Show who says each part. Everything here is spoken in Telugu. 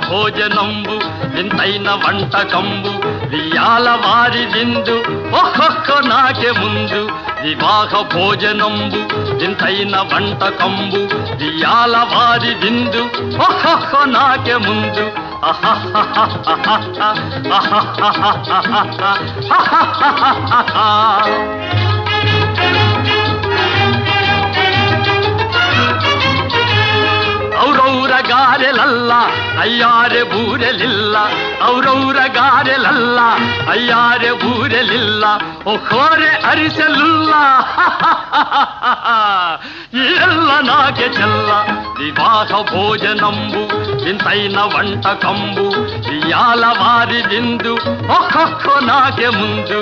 Speaker 1: భోజనంబు వింతైన వంటకంబు వియాల వారి విందు ఒక్కొక్క నాకే ముందు వివాహ భోజనంబు వింతైన వంటకంబు వియాల వారి విందు ఒక్కొక్క నాకే ముందు ఔరౌర గారెలల్ల అయ్యారె బూరెలిల్ల ఔరౌర గారెలల్ల అయ్యారె బూరెలిల్ల ఒక్కోరె అరిసెలుల్ల ಎಲ್ಲ ನಾಗೆ ಚೆಲ್ಲ ವಿವಾಹ ಭೋಜನಂಬು ವಿಂತೈನ వంటకంబు వియాల వారి విందు ఒక్కొక్క నాకే ముందు